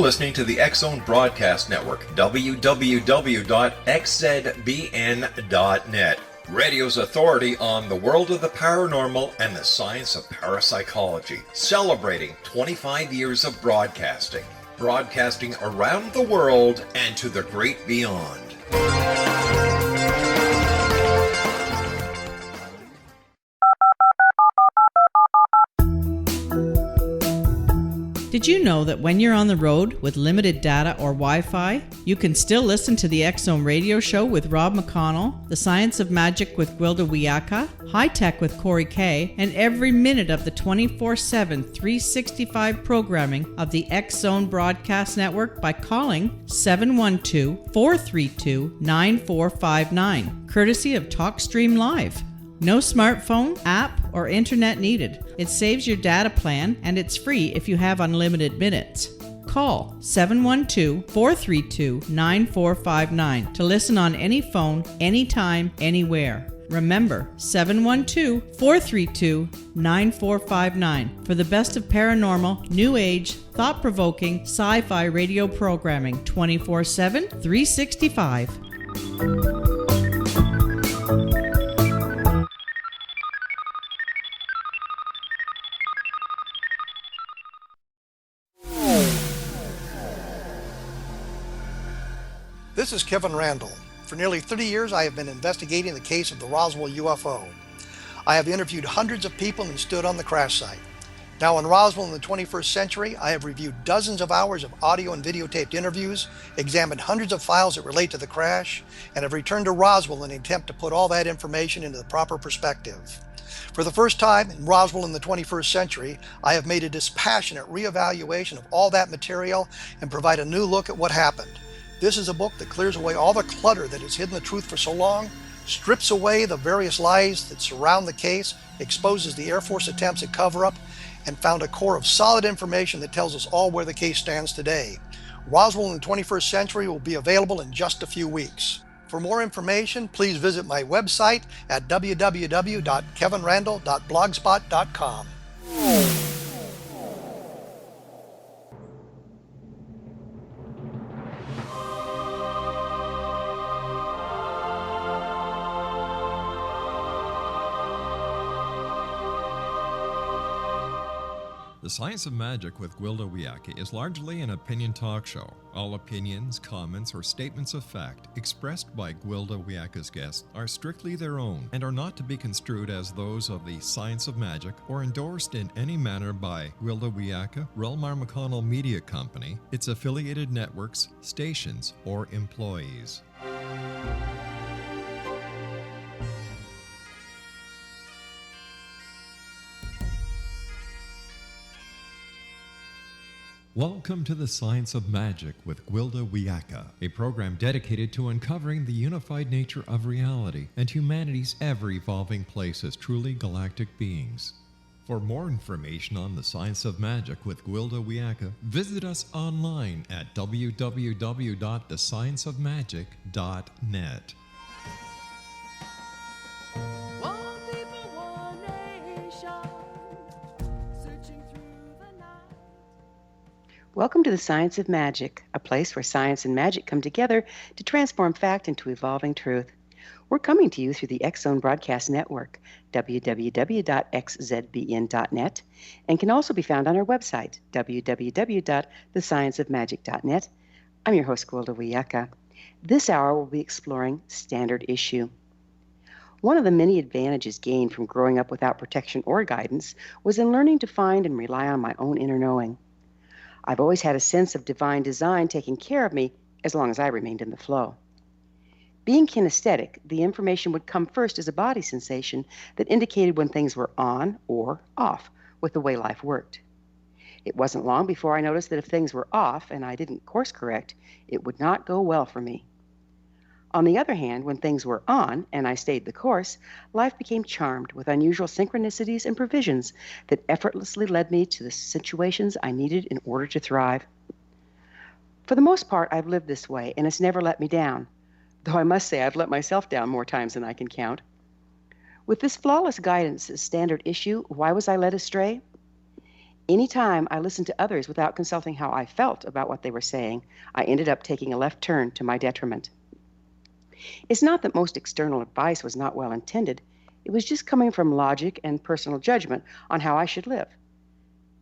listening to the X-Zone Broadcast Network, www.xzbn.net. Radio's authority on the world of the paranormal and the science of parapsychology, celebrating 25 years of broadcasting. Broadcasting around the world and to the great beyond. Did you know that when you're on the road with limited data or Wi-Fi, you can still listen to the X-Zone radio show with Rob McConnell, The Science of Magic with Gwilda Wiyaka, High Tech with Corey Kay, and every minute of the 24/7, 365 programming of the X-Zone Broadcast Network by calling 712-432-9459, courtesy of TalkStream Live. No smartphone, app, or internet needed. It saves your data plan, and it's free if you have unlimited minutes. Call 712-432-9459 to listen on any phone, anytime, anywhere. Remember, 712-432-9459 for the best of paranormal, new age, thought-provoking, sci-fi radio programming 24/7, 365. This is Kevin Randall. For nearly 30 years, I have been investigating the case of the Roswell UFO. I have interviewed hundreds of people and stood on the crash site. Now in Roswell in the 21st century, I have reviewed dozens of hours of audio and videotaped interviews, examined hundreds of files that relate to the crash, and have returned to Roswell in an attempt to put all that information into the proper perspective. For the first time in Roswell in the 21st century, I have made a dispassionate reevaluation of all that material and provide a new look at what happened. This is a book that clears away all the clutter that has hidden the truth for so long, strips away the various lies that surround the case, exposes the Air Force attempts at cover-up, and found a core of solid information that tells us all where the case stands today. Roswell in the 21st century will be available in just a few weeks. For more information, please visit my website at www.kevinrandall.blogspot.com. The Science of Magic with Gwilda Wiyaka is largely an opinion talk show. All opinions, comments, or statements of fact expressed by Gwilda Wiyaka's guests are strictly their own and are not to be construed as those of the Science of Magic or endorsed in any manner by Gwilda Wiyaka, Relmar McConnell Media Company, its affiliated networks, stations, or employees. Welcome to the Science of Magic with Gwilda Wiyaka, a program dedicated to uncovering the unified nature of reality and humanity's ever-evolving place as truly galactic beings. For more information on the Science of Magic with Gwilda Wiyaka, visit us online at www.thescienceofmagic.net. Welcome to the Science of Magic, a place where science and magic come together to transform fact into evolving truth. We're coming to you through the X-Zone Broadcast Network, www.xzbn.net, and can also be found on our website, www.thescienceofmagic.net. I'm your host, Gwilda Wiyaka. This hour we'll be exploring Standard Issue. One of the many advantages gained from growing up without protection or guidance was in learning to find and rely on my own inner knowing. I've always had a sense of divine design taking care of me as long as I remained in the flow. Being kinesthetic, the information would come first as a body sensation that indicated when things were on or off with the way life worked. It wasn't long before I noticed that if things were off and I didn't course correct, it would not go well for me. On the other hand, when things were on and I stayed the course, life became charmed with unusual synchronicities and provisions that effortlessly led me to the situations I needed in order to thrive. For the most part, I've lived this way, and it's never let me down, though I must say I've let myself down more times than I can count. With this flawless guidance as standard issue, why was I led astray? Anytime I listened to others without consulting how I felt about what they were saying, I ended up taking a left turn to my detriment. It's not that most external advice was not well intended. It was just coming from logic and personal judgment on how I should live.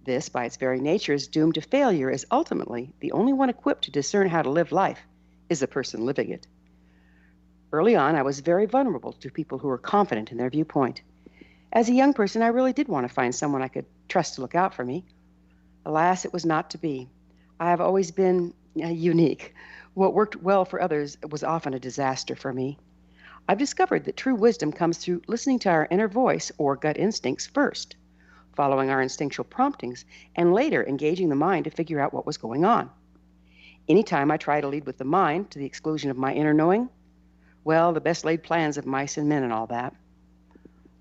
This, by its very nature, is doomed to failure, as ultimately the only one equipped to discern how to live life is the person living it. Early on, I was very vulnerable to people who were confident in their viewpoint. As a young person, I really did want to find someone I could trust to look out for me. Alas, it was not to be. I have always been unique. What worked well for others was often a disaster for me. I've discovered that true wisdom comes through listening to our inner voice or gut instincts first, following our instinctual promptings, and later engaging the mind to figure out what was going on. Anytime I try to lead with the mind to the exclusion of my inner knowing, well, the best laid plans of mice and men and all that.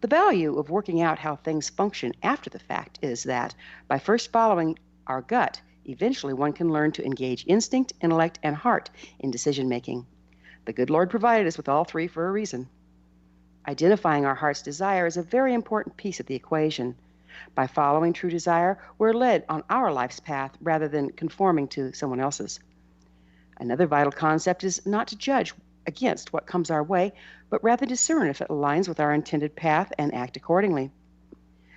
The value of working out how things function after the fact is that by first following our gut, eventually one can learn to engage instinct, intellect, and heart in decision-making. The good Lord provided us with all three for a reason. Identifying our heart's desire is a very important piece of the equation. By following true desire, we're led on our life's path rather than conforming to someone else's. Another vital concept is not to judge against what comes our way, but rather discern if it aligns with our intended path and act accordingly.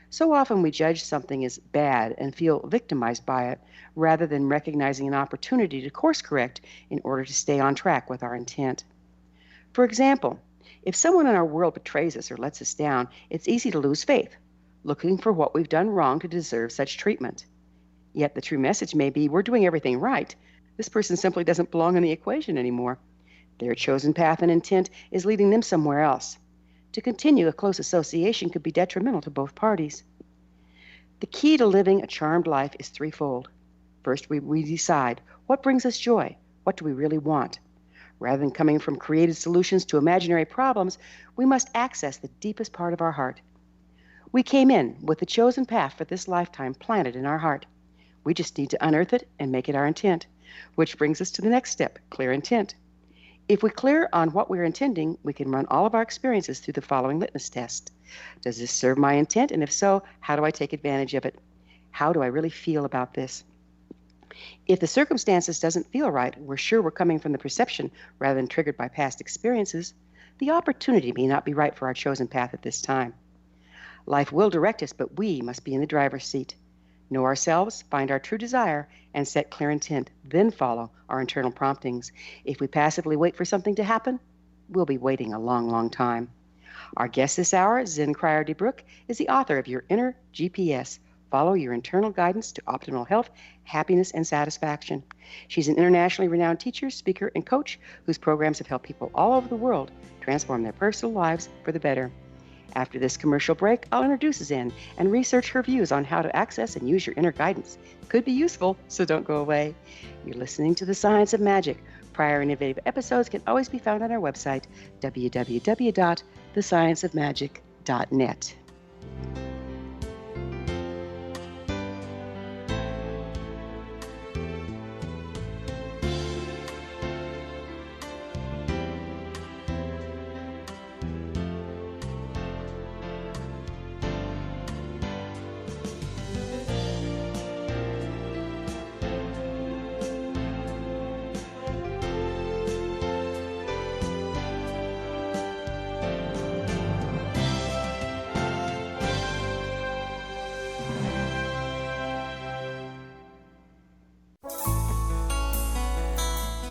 So often we judge something as bad and feel victimized by it, rather than recognizing an opportunity to course correct in order to stay on track with our intent. For example, if someone in our world betrays us or lets us down, it's easy to lose faith, looking for what we've done wrong to deserve such treatment. Yet the true message may be, we're doing everything right. This person simply doesn't belong in the equation anymore. Their chosen path and intent is leading them somewhere else. To continue a close association could be detrimental to both parties. The key to living a charmed life is threefold. First, we decide what brings us joy. What do we really want? Rather than coming from created solutions to imaginary problems, we must access the deepest part of our heart. We came in with the chosen path for this lifetime planted in our heart. We just need to unearth it and make it our intent, which brings us to the next step, clear intent. If we're clear on what we're intending, we can run all of our experiences through the following litmus test. Does this serve my intent? And if so, how do I take advantage of it? How do I really feel about this? If the circumstances doesn't feel right, we're sure we're coming from the perception rather than triggered by past experiences, the opportunity may not be right for our chosen path at this time. Life will direct us, but we must be in the driver's seat. Know ourselves, find our true desire, and set clear intent, then follow our internal promptings. If we passively wait for something to happen, we'll be waiting a long, long time. Our guest this hour, Zen Cryar DeBrücke, is the author of Your Inner GPS. Follow your internal guidance to optimal health, happiness, and satisfaction. She's an internationally renowned teacher, speaker, and coach whose programs have helped people all over the world transform their personal lives for the better. After this commercial break, I'll introduce Zen and research her views on how to access and use your inner guidance. Could be useful, so don't go away. You're listening to The Science of Magic. Prior innovative episodes can always be found on our website, www.thescienceofmagic.net.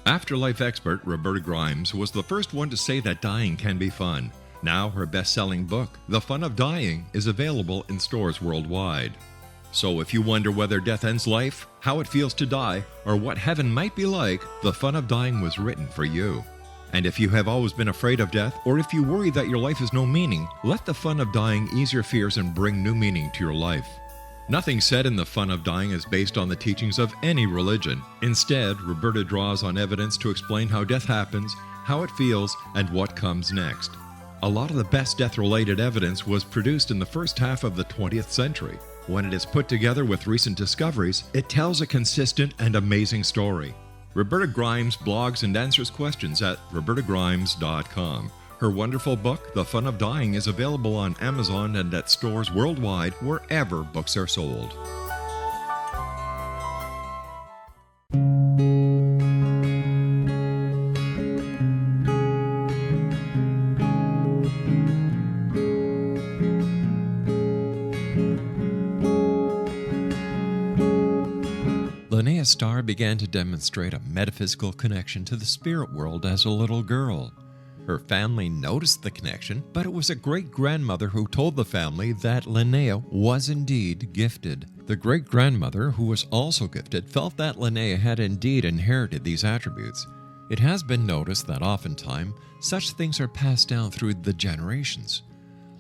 Afterlife expert Roberta Grimes was the first one to say that dying can be fun. Now her best-selling book, The Fun of Dying, is available in stores worldwide. So if you wonder whether death ends life, how it feels to die, or what heaven might be like, The Fun of Dying was written for you. And if you have always been afraid of death, or if you worry that your life has no meaning, let The Fun of Dying ease your fears and bring new meaning to your life. Nothing said in The Fun of Dying is based on the teachings of any religion. Instead, Roberta draws on evidence to explain how death happens, how it feels, and what comes next. A lot of the best death-related evidence was produced in the first half of the 20th century. When it is put together with recent discoveries, it tells a consistent and amazing story. Roberta Grimes blogs and answers questions at robertagrimes.com. Her wonderful book, The Fun of Dying, is available on Amazon and at stores worldwide wherever books are sold. Linnea Starr began to demonstrate a metaphysical connection to the spirit world as a little girl. Her family noticed the connection, but it was a great-grandmother who told the family that Linnea was indeed gifted. The great-grandmother, who was also gifted, felt that Linnea had indeed inherited these attributes. It has been noticed that oftentimes such things are passed down through the generations.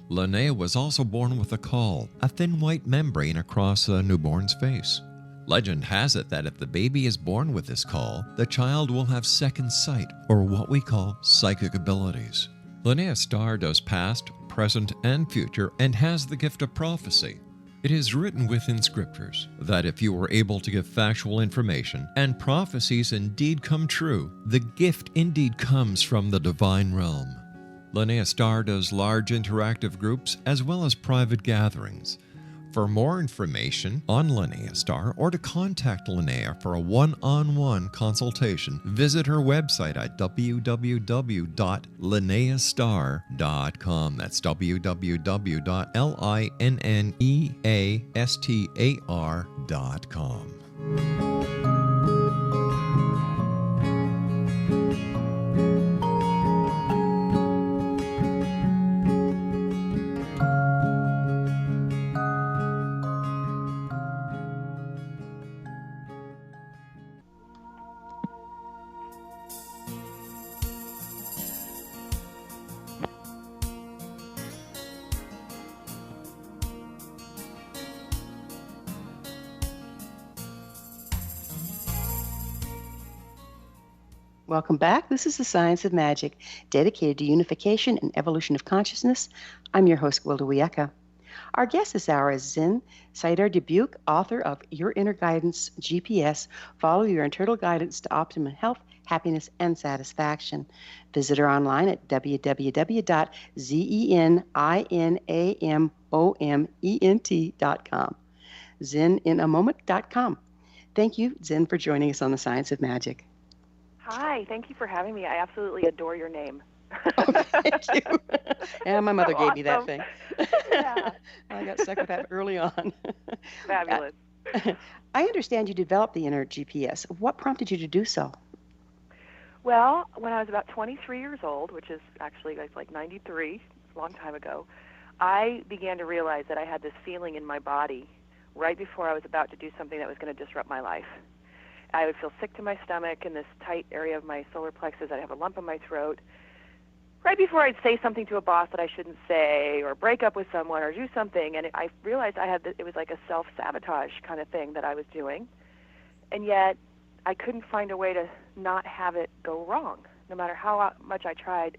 Linnea was also born with a caul, a thin white membrane across a newborn's face. Legend has it that if the baby is born with this caul, the child will have second sight, or what we call psychic abilities. Linnea Starr does past, present, and future, and has the gift of prophecy. It is written within scriptures that if you are able to give factual information and prophecies indeed come true, the gift indeed comes from the divine realm. Linnea Starr does large interactive groups as well as private gatherings. For more information on Linnea Starr or to contact Linnea for a one-on-one consultation, visit her website at www.linneastar.com. That's www.linneastar.com. Welcome back. This is The Science of Magic, dedicated to unification and evolution of consciousness. I'm your host, Gwilda Wiyaka. Our guest this hour is Zen Cryar DeBrücke, author of Your Inner Guidance GPS, Follow Your Internal Guidance to Optimum Health, Happiness, and Satisfaction. Visit her online at www.zeninAMOMENT.com. ZenInAMoment.com. Thank you, Zen, for joining us on The Science of Magic. Hi, thank you for having me. I absolutely adore your name. Oh, thank you. Yeah, my mother gave me that Awesome. thing. Yeah. I got stuck with that early on. Fabulous. I understand you developed the inner GPS. What prompted you to do so? Well, when I was about 23 years old, which is actually like 93, a long time ago, I began to realize that I had this feeling in my body right before I was about to do something that was going to disrupt my life. I would feel sick to my stomach in this tight area of my solar plexus. I'd have a lump in my throat. Right before I'd say something to a boss that I shouldn't say, or break up with someone, or do something, and I realized it was like a self-sabotage kind of thing that I was doing, and yet I couldn't find a way to not have it go wrong, no matter how much I tried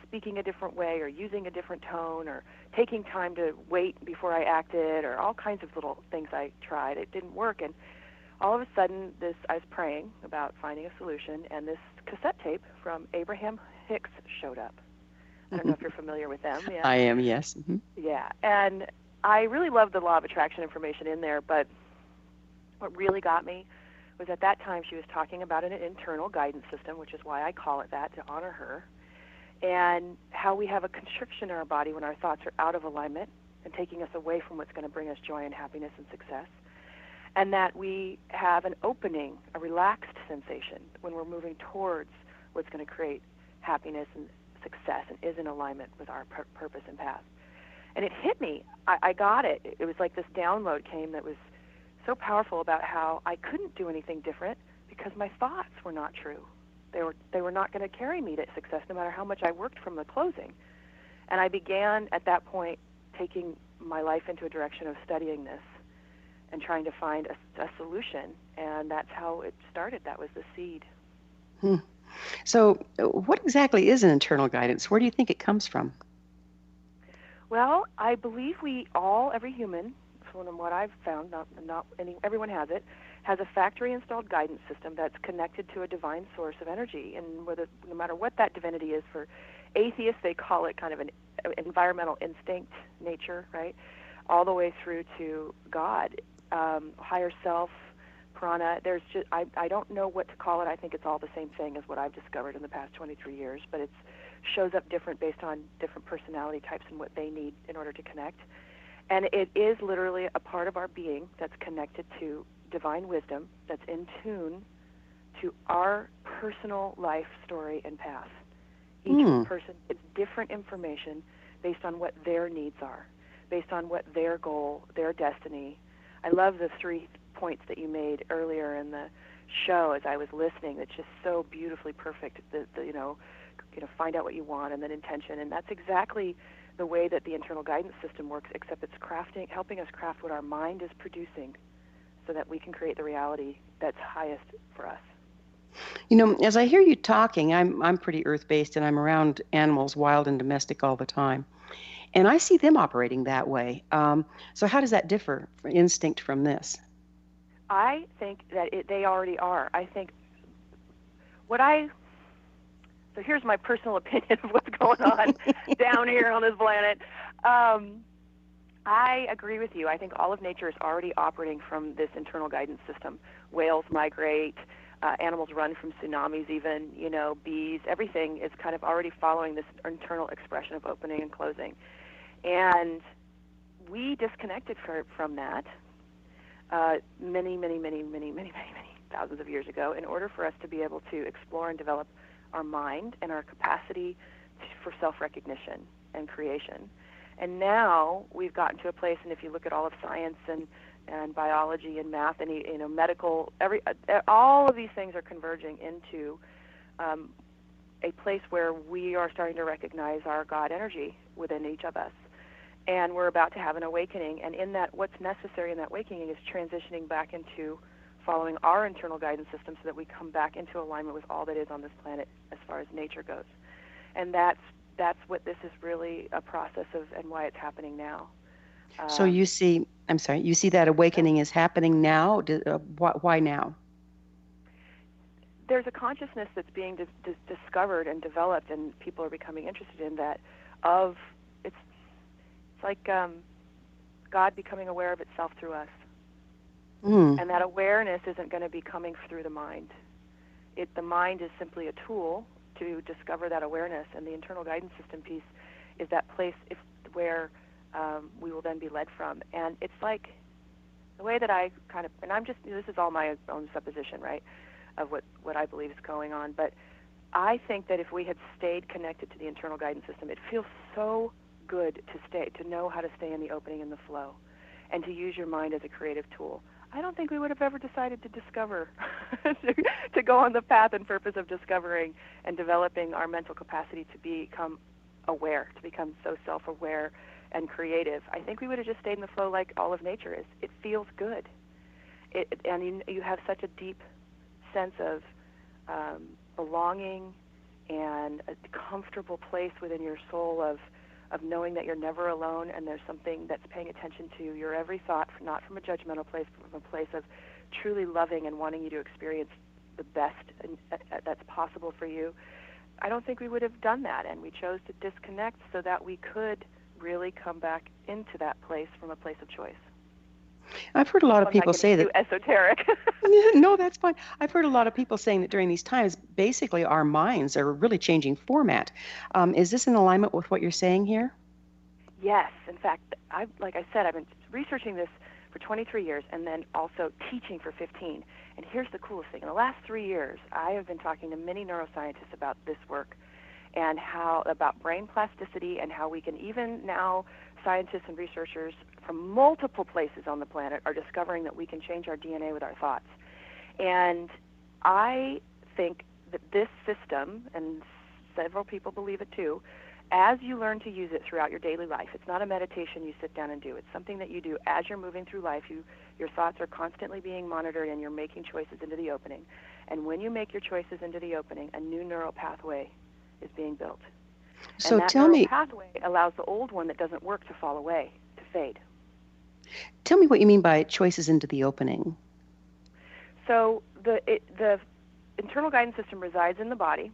speaking a different way, or using a different tone, or taking time to wait before I acted, or all kinds of little things I tried. It didn't work, and all of a sudden, I was praying about finding a solution, and this cassette tape from Abraham Hicks showed up. I don't know if you're familiar with them. Yeah. I am, yes. Mm-hmm. Yeah, and I really loved the law of attraction information in there, but what really got me was at that time she was talking about an internal guidance system, which is why I call it that, to honor her, and how we have a constriction in our body when our thoughts are out of alignment and taking us away from what's going to bring us joy and happiness and success. And that we have an opening, a relaxed sensation when we're moving towards what's going to create happiness and success and is in alignment with our purpose and path. And it hit me. I got it. It was like this download came that was so powerful about how I couldn't do anything different because my thoughts were not true. They were not going to carry me to success no matter how much I worked from the closing. And I began at that point taking my life into a direction of studying this and trying to find a solution, and that's how it started. That was the seed. So what exactly is an internal guidance? Where do you think it comes from? Well, I believe every human, from what I've found, everyone has it, has a factory-installed guidance system that's connected to a divine source of energy, and no matter what that divinity is. For atheists, they call it kind of an environmental instinct, nature, right, all the way through to God. Higher self, prana. I don't know what to call it. I think it's all the same thing as what I've discovered in the past 23 years, but it shows up different based on different personality types and what they need in order to connect. And it is literally a part of our being that's connected to divine wisdom, that's in tune to our personal life story and path. Each person gets different information based on what their needs are, based on what their goal, their destiny. I love the 3 points that you made earlier in the show as I was listening. It's just so beautifully perfect. Find out what you want, and then intention, and that's exactly the way that the internal guidance system works. Except it's helping us craft what our mind is producing, so that we can create the reality that's highest for us. As I hear you talking, I'm pretty earth-based, and I'm around animals, wild and domestic, all the time, and I see them operating that way. So how does that differ, for instinct, from this? I think that they already are. I think so here's my personal opinion of what's going on down here on this planet. I agree with you. I think all of nature is already operating from this internal guidance system. Whales migrate, animals run from tsunamis even, bees, everything is kind of already following this internal expression of opening and closing. And we disconnected from that many thousands of years ago in order for us to be able to explore and develop our mind and our capacity for self-recognition and creation. And now we've gotten to a place, and if you look at all of science and biology and math and medical, all of these things are converging into a place where we are starting to recognize our God energy within each of us. And we're about to have an awakening. And in that, what's necessary in that awakening is transitioning back into following our internal guidance system so that we come back into alignment with all that is on this planet as far as nature goes. And that's what this is really a process of, and why it's happening now. So you see that awakening is happening now? Why now? There's a consciousness that's being discovered and developed, and people are becoming interested in that. It's like God becoming aware of itself through us. And that awareness isn't going to be coming through the mind. The mind is simply a tool to discover that awareness, and the internal guidance system piece is that place where we will then be led from. And it's like the way that I kind of, and this is all my own supposition, right, of what I believe is going on, but I think that if we had stayed connected to the internal guidance system, it feels so good to know how to stay in the opening and the flow, and to use your mind as a creative tool. I don't think we would have ever decided to discover, to go on the path and purpose of discovering and developing our mental capacity to become aware, to become so self-aware and creative. I think we would have just stayed in the flow like all of nature is. It feels good. And you have such a deep sense of belonging and a comfortable place within your soul of knowing that you're never alone, and there's something that's paying attention to your every thought, not from a judgmental place, but from a place of truly loving and wanting you to experience the best that's possible for you. I don't think we would have done that, and we chose to disconnect so that we could really come back into that place from a place of choice. I've heard a lot of people say that. Esoteric. No, that's fine. I've heard a lot of people saying that during these times, basically our minds are really changing format. Is this in alignment with what you're saying here? Yes. In fact, like I said, I've been researching this for 23 years and then also teaching for 15. And here's the coolest thing. In the last 3 years, I have been talking to many neuroscientists about this work and about brain plasticity, and how we can even now, scientists and researchers from multiple places on the planet are discovering that we can change our DNA with our thoughts. And I think that this system, and several people believe it too, as you learn to use it throughout your daily life, it's not a meditation you sit down and do. It's something that you do as you're moving through life. Your thoughts are constantly being monitored, and you're making choices into the opening. And when you make your choices into the opening, a new neural pathway is being built. So and that tell neural me, pathway allows the old one that doesn't work to fall away, to fade. Tell me what you mean by choices into the opening. So the internal guidance system resides in the body.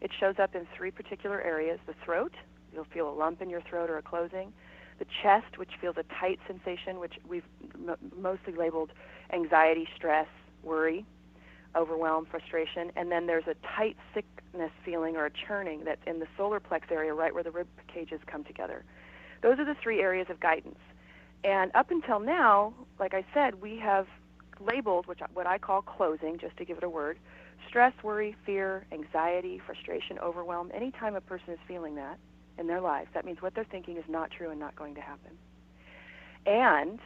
It shows up in 3 particular areas: the throat, you'll feel a lump in your throat or a closing; the chest, which feels a tight sensation, which we've mostly labeled anxiety, stress, worry, overwhelm, frustration; and then there's a tight sickness feeling or a churning that's in the solar plex area, right where the rib cages come together. Those are the 3 areas of guidance. And up until now, like I said, we have labeled what I call closing, just to give it a word, stress, worry, fear, anxiety, frustration, overwhelm. Anytime a person is feeling that in their lives, that means what they're thinking is not true and not going to happen. And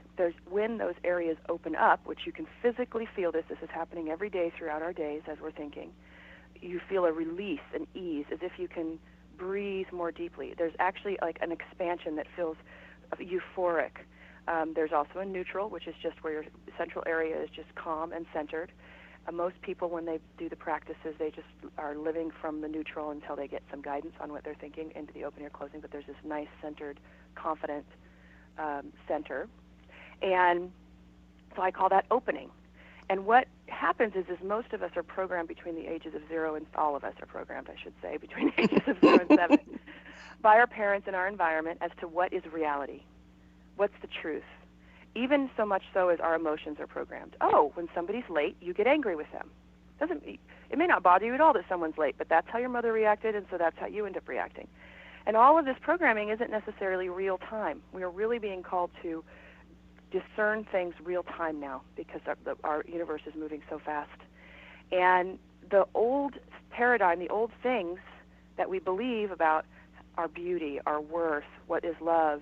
when those areas open up, which you can physically feel this is happening every day throughout our days as we're thinking, you feel a release, an ease, as if you can breathe more deeply. There's actually like an expansion that feels euphoric. There's also a neutral, which is just where your central area is just calm and centered. Most people, when they do the practices, they just are living from the neutral until they get some guidance on what they're thinking into the open ear closing, but there's this nice centered, confident center. And so I call that opening. And what happens is most of us are programmed between the ages of 0 and all of us are programmed, I should say, between the ages of 0 and 7 by our parents and our environment as to what is reality, what's the truth. Even so much so as our emotions are programmed. Oh, when somebody's late, you get angry with them. It may not bother you at all that someone's late, but that's how your mother reacted, and so that's how you end up reacting. And all of this programming isn't necessarily real time. We are really being called to discern things real time now because our universe is moving so fast. And the old paradigm, the old things that we believe about our beauty, our worth, what is love,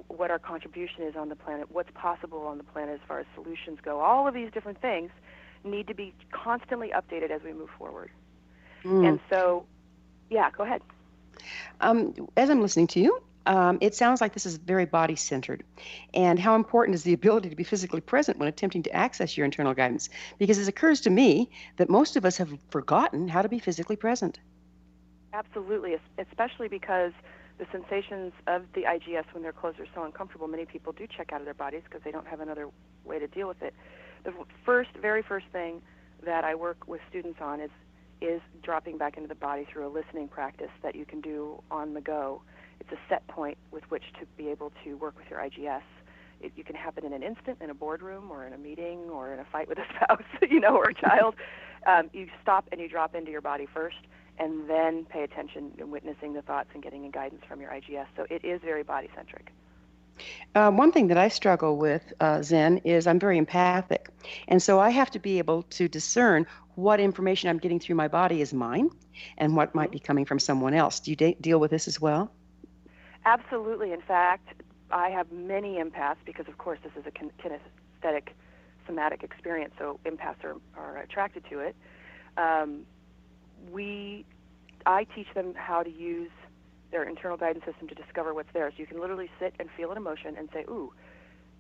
what our contribution is on the planet, what's possible on the planet as far as solutions go, all of these different things need to be constantly updated as we move forward. And so, yeah, go ahead. As I'm listening to you, it sounds like this is very body-centered. And how important is the ability to be physically present when attempting to access your internal guidance? Because it occurs to me that most of us have forgotten how to be physically present. Absolutely, especially because the sensations of the IGS when they're closed are so uncomfortable. Many people do check out of their bodies because they don't have another way to deal with it. The very first thing that I work with students on is dropping back into the body through a listening practice that you can do on the go. It's a set point with which to be able to work with your IGS. You can happen in an instant in a boardroom or in a meeting or in a fight with a spouse, or a child. You stop and you drop into your body first and then pay attention and witnessing the thoughts and getting guidance from your IGS. So it is very body-centric. One thing that I struggle with, Zen, is I'm very empathic. And so I have to be able to discern what information I'm getting through my body is mine and what might be coming from someone else. Do you deal with this as well? Absolutely. In fact, I have many empaths because, of course, this is a kinesthetic somatic experience, so empaths are attracted to it. I teach them how to use their internal guidance system to discover what's theirs. You can literally sit and feel an emotion and say, ooh,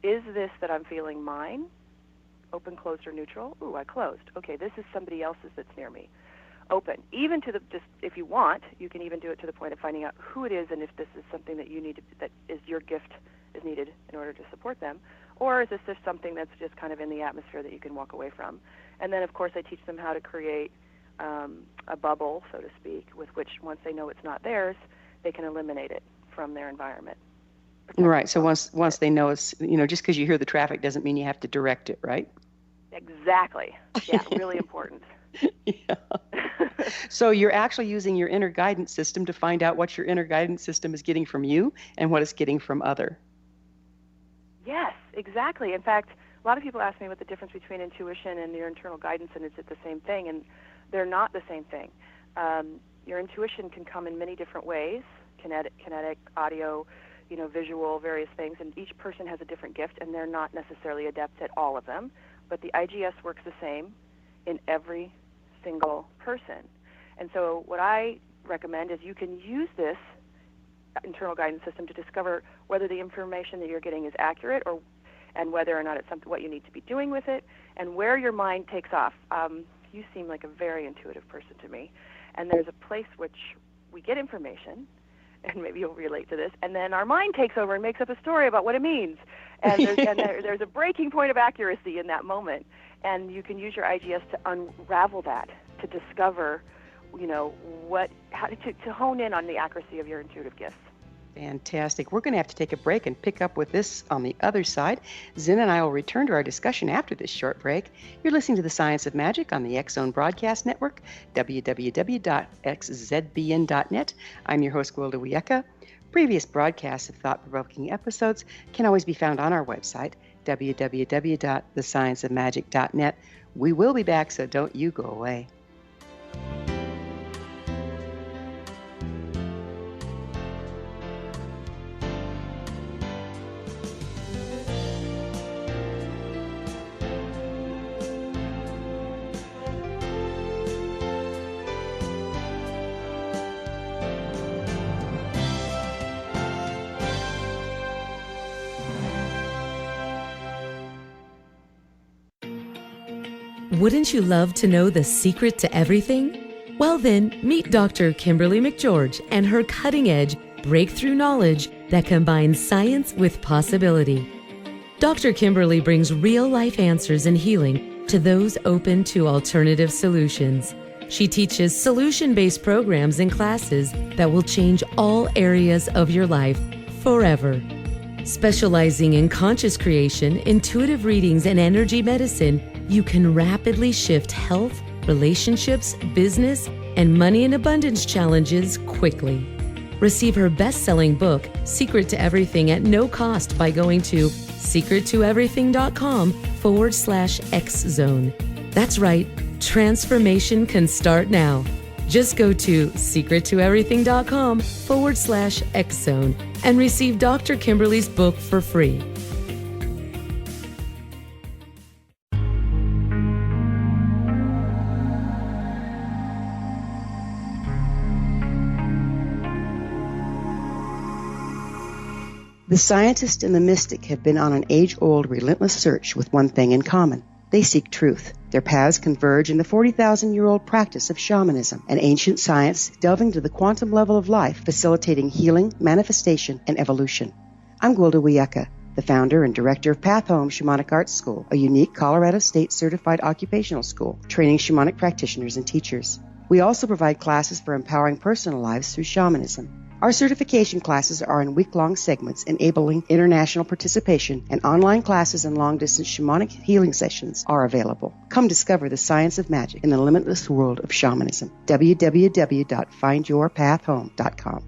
is this that I'm feeling mine? Open, closed, or neutral? Ooh, I closed. Okay, this is somebody else's that's near me. Open. Even to if you want, you can even do it to the point of finding out who it is and if this is something that you need that is your gift is needed in order to support them. Or is this just something that's just kind of in the atmosphere that you can walk away from? And then, of course, I teach them how to create a bubble, so to speak, with which once they know it's not theirs, they can eliminate it from their environment. Right. So once they know it's, just because you hear the traffic doesn't mean you have to direct it, right? Exactly. Yeah, really important. Yeah. So you're actually using your inner guidance system to find out what your inner guidance system is getting from you and what it's getting from other. Yes, exactly. In fact, a lot of people ask me what the difference between intuition and your internal guidance, and is it the same thing? And they're not the same thing. Your intuition can come in many different ways, kinetic, audio, visual, various things, and each person has a different gift, and they're not necessarily adept at all of them, but the IGS works the same in every single person. And so what I recommend is you can use this internal guidance system to discover whether the information that you're getting is accurate and whether or not it's something what you need to be doing with it and where your mind takes off. You seem like a very intuitive person to me. And there's a place which we get information, and maybe you'll relate to this, and then our mind takes over and makes up a story about what it means. And there's a breaking point of accuracy in that moment. And you can use your IGS to unravel that, to discover, how to hone in on the accuracy of your intuitive gifts. Fantastic. We're going to have to take a break and pick up with this on the other side. Zen and I will return to our discussion after this short break. You're listening to The Science of Magic on the X-Zone Broadcast Network, www.xzbn.net. I'm your host, Gwilda Wiyaka. Previous broadcasts of thought-provoking episodes can always be found on our website, www.thescienceofmagic.net. We will be back, so don't you go away. Wouldn't you love to know the secret to everything? Well then, meet Dr. Kimberly McGeorge and her cutting-edge breakthrough knowledge that combines science with possibility. Dr. Kimberly brings real-life answers and healing to those open to alternative solutions. She teaches solution-based programs and classes that will change all areas of your life forever. Specializing in conscious creation, intuitive readings, and energy medicine, you can rapidly shift health, relationships, business, and money in abundance challenges quickly. Receive her best-selling book, Secret to Everything, at no cost by going to secrettoeverything.com/X-Zone. That's right, transformation can start now. Just go to secrettoeverything.com/X-Zone and receive Dr. Kimberly's book for free. The scientist and the mystic have been on an age-old, relentless search with one thing in common. They seek truth. Their paths converge in the 40,000-year-old practice of shamanism, an ancient science delving to the quantum level of life, facilitating healing, manifestation, and evolution. I'm Gwilda Wiyaka, the founder and director of Path Home Shamanic Arts School, a unique Colorado State-certified occupational school training shamanic practitioners and teachers. We also provide classes for empowering personal lives through shamanism. Our certification classes are in week-long segments enabling international participation, and online classes and long-distance shamanic healing sessions are available. Come discover the science of magic in the limitless world of shamanism. www.findyourpathhome.com.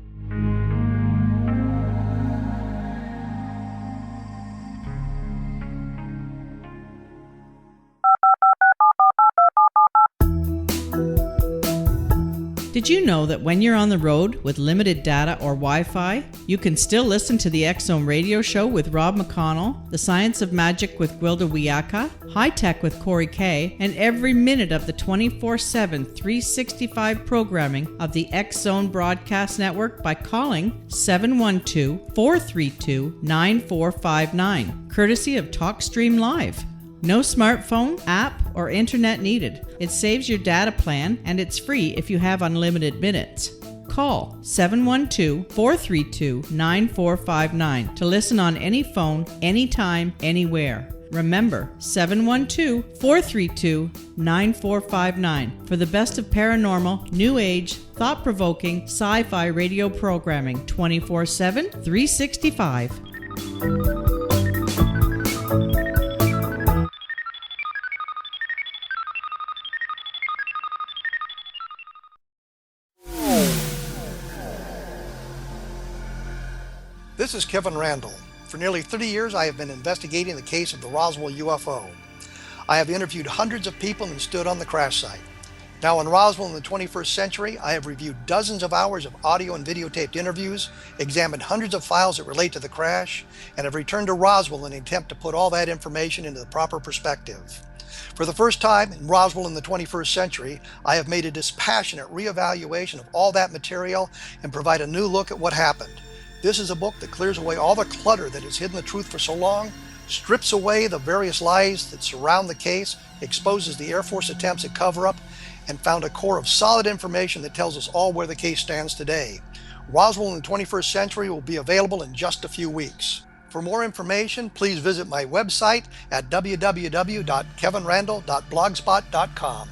Did you know that when you're on the road with limited data or Wi-Fi, you can still listen to the X-Zone radio show with Rob McConnell, The Science of Magic with Gwilda Wiyaka, High Tech with Corey Kay, and every minute of the 24/7, 365 programming of the X-Zone Broadcast Network by calling 712-432-9459, courtesy of TalkStream Live. No smartphone, app, or internet needed. It saves your data plan, and it's free if you have unlimited minutes. Call 712-432-9459 to listen on any phone, anytime, anywhere. Remember, 712-432-9459 for the best of paranormal, new age, thought-provoking, sci-fi radio programming 24/7, 365. This is Kevin Randall. For nearly 30 years, I have been investigating the case of the Roswell UFO. I have interviewed hundreds of people and stood on the crash site. Now in Roswell in the 21st century, I have reviewed dozens of hours of audio and videotaped interviews, examined hundreds of files that relate to the crash, and have returned to Roswell in an attempt to put all that information into the proper perspective. For the first time in Roswell in the 21st century, I have made a dispassionate reevaluation of all that material and provide a new look at what happened. This is a book that clears away all the clutter that has hidden the truth for so long, strips away the various lies that surround the case, exposes the Air Force attempts at cover-up, and found a core of solid information that tells us all where the case stands today. Roswell in the 21st century will be available in just a few weeks. For more information, please visit my website at www.kevinrandall.blogspot.com.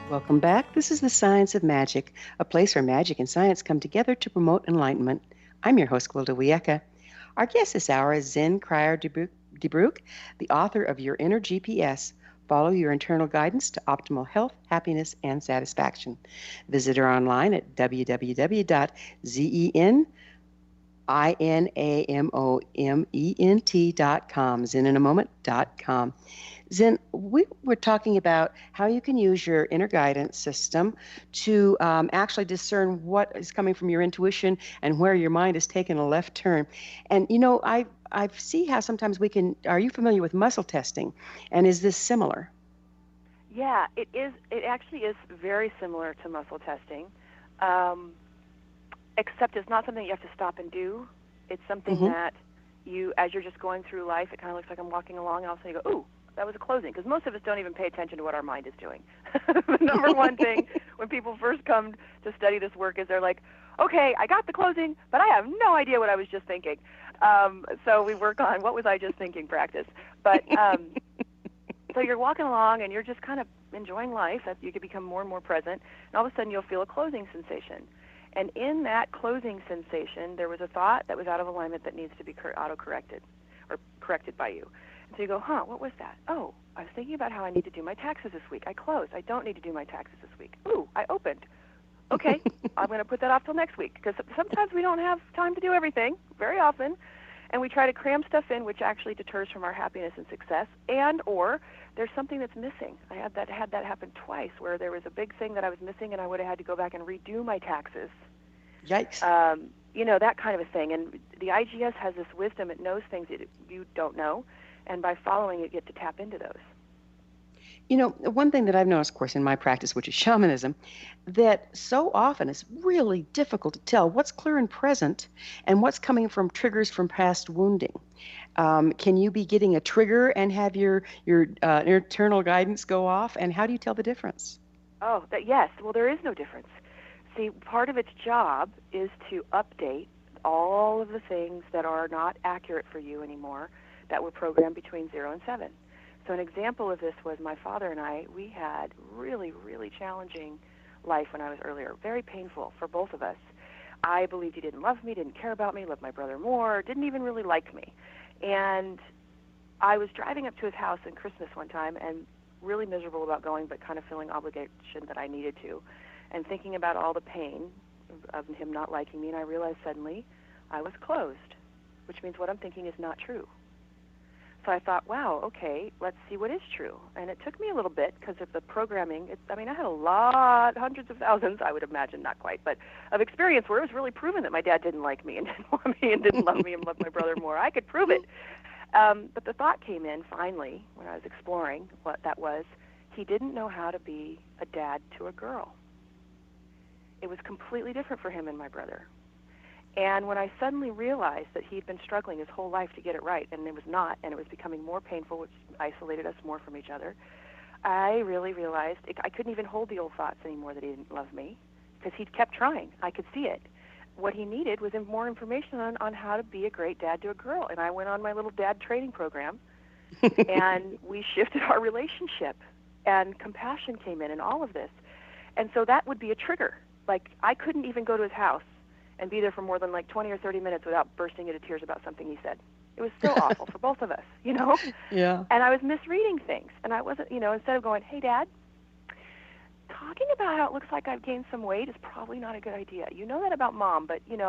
Welcome back. This is The Science of Magic, a place where magic and science come together to promote enlightenment. I'm your host, Gwilda Wiyaka. Our guest this hour is Zen Cryar DeBrücke, the author of Your Inner GPS. Follow your internal guidance to optimal health, happiness, and satisfaction. Visit her online at www.zeninamomement.com, zeninamomement.com. Zen, we were talking about how you can use your inner guidance system to actually discern what is coming from your intuition and where your mind is taking a left turn. And, I see how sometimes are you familiar with muscle testing? And is this similar? Yeah, it is. It actually is very similar to muscle testing, except it's not something you have to stop and do. It's something that as you're just going through life, it kind of looks like I'm walking along, and all of a sudden you go, ooh, that was a closing, because most of us don't even pay attention to what our mind is doing. The number one thing when people first come to study this work is they're like, okay, I got the closing, but I have no idea what I was just thinking. So we work on what was I just thinking practice. But so you're walking along and you're just kind of enjoying life. You can become more and more present, and all of a sudden you'll feel a closing sensation. And in that closing sensation, there was a thought that was out of alignment that needs to be auto-corrected or corrected by you. And so you go, what was that? Oh, I was thinking about how I need to do my taxes this week. I closed. I don't need to do my taxes this week. Ooh, I opened. Okay, I'm going to put that off till next week, because sometimes we don't have time to do everything, very often, and we try to cram stuff in, which actually deters from our happiness and success, or there's something that's missing. I had that happen twice, where there was a big thing that I was missing, and I would have had to go back and redo my taxes. Yikes. That kind of a thing. And the IGS has this wisdom. It knows things that you don't know, and by following it, you get to tap into those. One thing that I've noticed, of course, in my practice, which is shamanism, that so often it's really difficult to tell what's clear and present and what's coming from triggers from past wounding. Can you be getting a trigger and have your internal guidance go off? And how do you tell the difference? Oh, yes. Well, there is no difference. See, part of its job is to update all of the things that are not accurate for you anymore that were programmed between 0 and 7. So an example of this was my father and I, we had really, really challenging life when I was earlier, very painful for both of us. I believed he didn't love me, didn't care about me, loved my brother more, didn't even really like me. And I was driving up to his house in Christmas one time and really miserable about going, but kind of feeling obligation that I needed to, and thinking about all the pain of him not liking me, and I realized suddenly I was closed, which means what I'm thinking is not true. So I thought, wow, okay, let's see what is true. And it took me a little bit because of the programming. I had a lot, hundreds of thousands, I would imagine, not quite, but of experience where it was really proven that my dad didn't like me and didn't want me and didn't love me and loved my brother more. I could prove it. But the thought came in finally when I was exploring what that was. He didn't know how to be a dad to a girl. It was completely different for him and my brother. And when I suddenly realized that he'd been struggling his whole life to get it right, and it was not, and it was becoming more painful, which isolated us more from each other, I really realized I couldn't even hold the old thoughts anymore that he didn't love me, because he'd kept trying. I could see it. What he needed was more information on how to be a great dad to a girl. And I went on my little dad training program, and we shifted our relationship, and compassion came in and all of this. And so that would be a trigger. Like, I couldn't even go to his house and be there for more than 20 or 30 minutes without bursting into tears about something he said. It was so awful for both of us, Yeah. And I was misreading things. And I wasn't, instead of going, hey, Dad, talking about how it looks like I've gained some weight is probably not a good idea. You know that about Mom, but, let's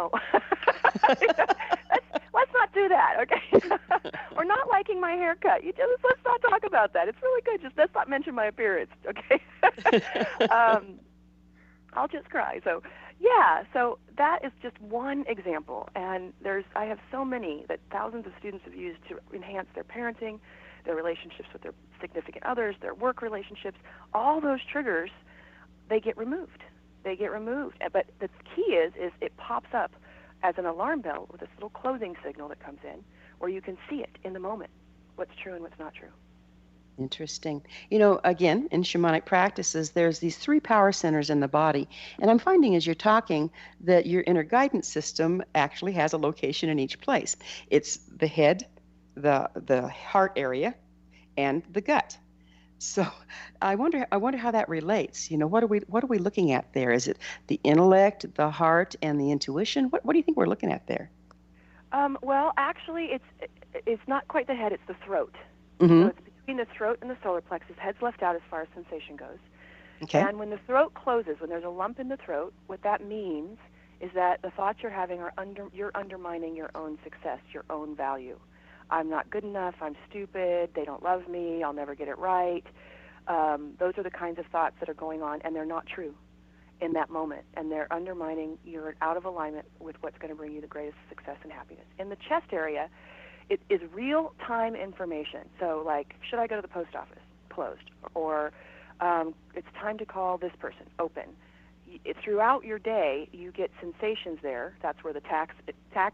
not do that, okay? Or not liking my haircut. Let's not talk about that. It's really good. Just let's not mention my appearance, okay? I'll just cry. So, yeah, so that is just one example, and I have so many that thousands of students have used to enhance their parenting, their relationships with their significant others, their work relationships. All those triggers, they get removed. But the key is it pops up as an alarm bell with this little closing signal that comes in, where you can see it in the moment, what's true and what's not true. Interesting. Again, in shamanic practices, there's these 3 power centers in the body. And I'm finding as you're talking that your inner guidance system actually has a location in each place. It's the head, the heart area, and the gut. So I wonder how that relates. What are we looking at there? Is it the intellect, the heart, and the intuition? What do you think we're looking at there? Well, actually, it's not quite the head; it's the throat. So Mm-hmm. it's between the throat and the solar plexus. Head's left out as far as sensation goes. Okay. And when the throat closes, when there's a lump in the throat, what that means is that the thoughts you're having you're undermining your own success, your own value. I'm not good enough. I'm stupid. They don't love me. I'll never get it right. Those are the kinds of thoughts that are going on, and they're not true in that moment, and they're undermining. You're out of alignment with what's going to bring you the greatest success and happiness. In the chest area, it is real-time information. So, like, should I go to the post office? Closed. Or it's time to call this person. Open. Throughout your day, you get sensations there. That's where the tax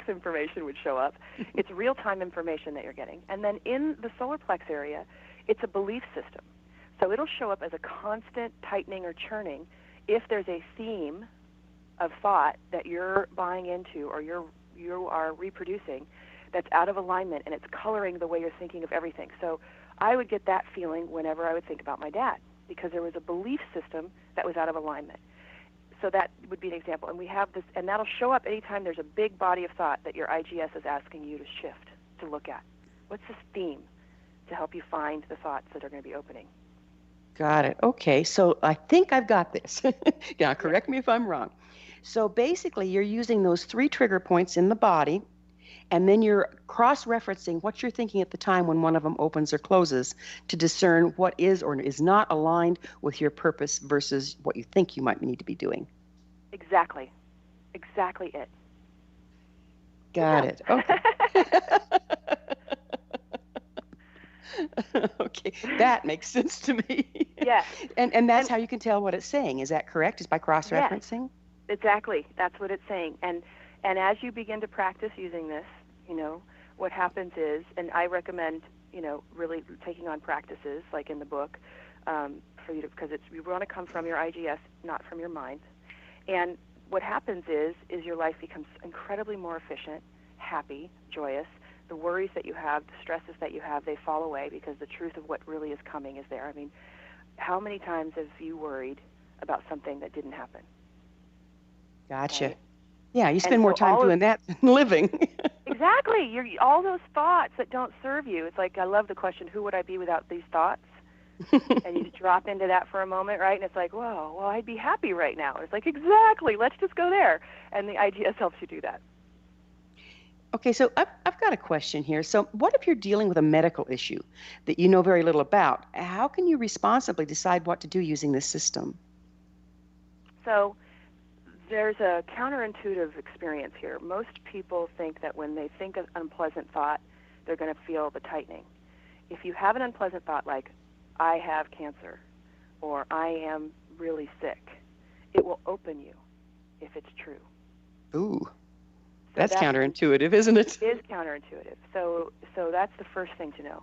information would show up. It's real-time information that you're getting. And then in the solar plex area, it's a belief system. So it'll show up as a constant tightening or churning if there's a theme of thought that you're buying into or you are reproducing that's out of alignment, and it's coloring the way you're thinking of everything. So I would get that feeling whenever I would think about my dad, because there was a belief system that was out of alignment. So that would be an example. And we have this, and that'll show up anytime there's a big body of thought that your IGS is asking you to shift, to look at. What's this theme to help you find the thoughts that are going to be opening? Got it. Okay, so I think I've got this. Now, correct me if I'm wrong. So basically, you're using those 3 trigger points in the body, and then you're cross-referencing what you're thinking at the time when one of them opens or closes to discern what is or is not aligned with your purpose versus what you think you might need to be doing. Exactly. Exactly it. Got it. Okay. Okay, that makes sense to me. Yes. And that's how you can tell what it's saying. Is that correct? Is by cross-referencing? Yes, exactly. That's what it's saying. And as you begin to practice using this, what happens is, and I recommend, really taking on practices like in the book, for you to, because you want to come from your IGS, not from your mind. And what happens is your life becomes incredibly more efficient, happy, joyous. The worries that you have, the stresses that you have, they fall away because the truth of what really is coming is there. I mean, how many times have you worried about something that didn't happen? Gotcha. Right? Yeah, you spend more time doing that than living. Exactly. All those thoughts that don't serve you. It's like, I love the question, who would I be without these thoughts? And you drop into that for a moment, right? And it's like, whoa, well, I'd be happy right now. And it's like, exactly, let's just go there. And the IGS helps you do that. Okay, so I've got a question here. So what if you're dealing with a medical issue that you know very little about? How can you responsibly decide what to do using this system? So there's a counterintuitive experience here. Most people think that when they think of an unpleasant thought, they're going to feel the tightening. If you have an unpleasant thought like, I have cancer, or I am really sick, it will open you if it's true. Ooh. That's counterintuitive, isn't it? It is counterintuitive. So that's the first thing to know.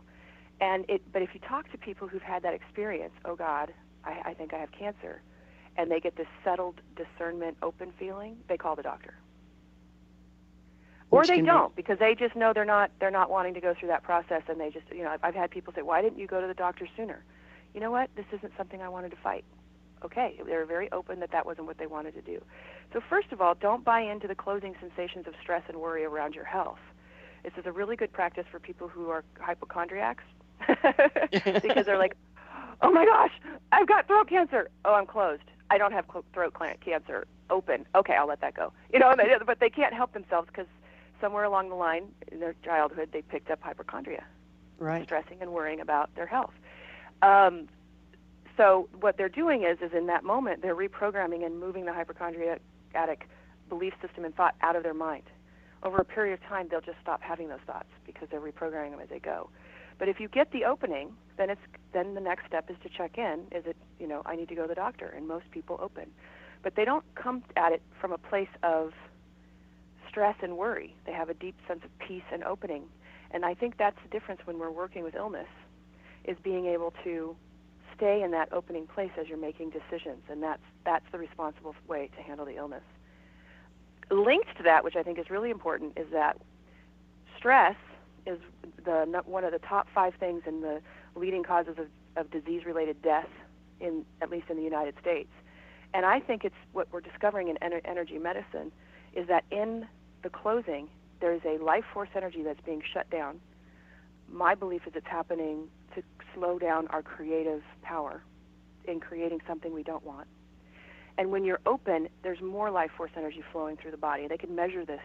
But if you talk to people who've had that experience, oh God, I think I have cancer, and they get this settled discernment, open feeling, they call the doctor. Or they don't, because they just know they're not wanting to go through that process, and they just, I've had people say, why didn't you go to the doctor sooner? You know what? This isn't something I wanted to fight. Okay, they were very open that wasn't what they wanted to do. So first of all, don't buy into the closing sensations of stress and worry around your health. This is a really good practice for people who are hypochondriacs because they're like, oh my gosh, I've got throat cancer. Oh, I'm closed. I don't have throat cancer. Open. Okay, I'll let that go. But they can't help themselves because somewhere along the line in their childhood they picked up hypochondria, right? Stressing and worrying about their health. So what they're doing is in that moment, they're reprogramming and moving the hypochondriac belief system and thought out of their mind. Over a period of time, they'll just stop having those thoughts because they're reprogramming them as they go. But if you get the opening, then the next step is to check in. Is it, I need to go to the doctor, and most people open. But they don't come at it from a place of stress and worry. They have a deep sense of peace and opening. And I think that's the difference when we're working with illness, is being able to stay in that opening place as you're making decisions, and that's the responsible way to handle the illness. Linked to that, which I think is really important, is that stress is one of the top 5 things in the leading causes of of disease-related death, at least in the United States. And I think it's what we're discovering in energy medicine is that in the closing, there's a life force energy that's being shut down. My belief is it's happening to slow down our creative power in creating something we don't want. And when you're open, there's more life force energy flowing through the body. They can measure this.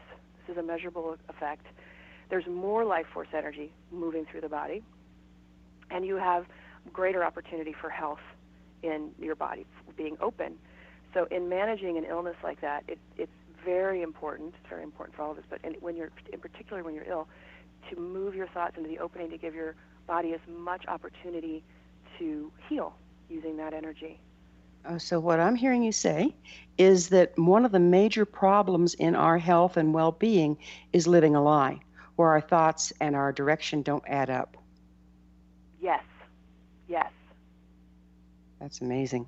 This is a measurable effect. There's more life force energy moving through the body, and you have greater opportunity for health in your body being open. So in managing an illness like that, it's very important. It's very important for all of us, but in particular when you're ill, to move your thoughts into the opening to give your body as much opportunity to heal using that energy. So what I'm hearing you say is that one of the major problems in our health and well-being is living a lie, where our thoughts and our direction don't add up. Yes. That's amazing.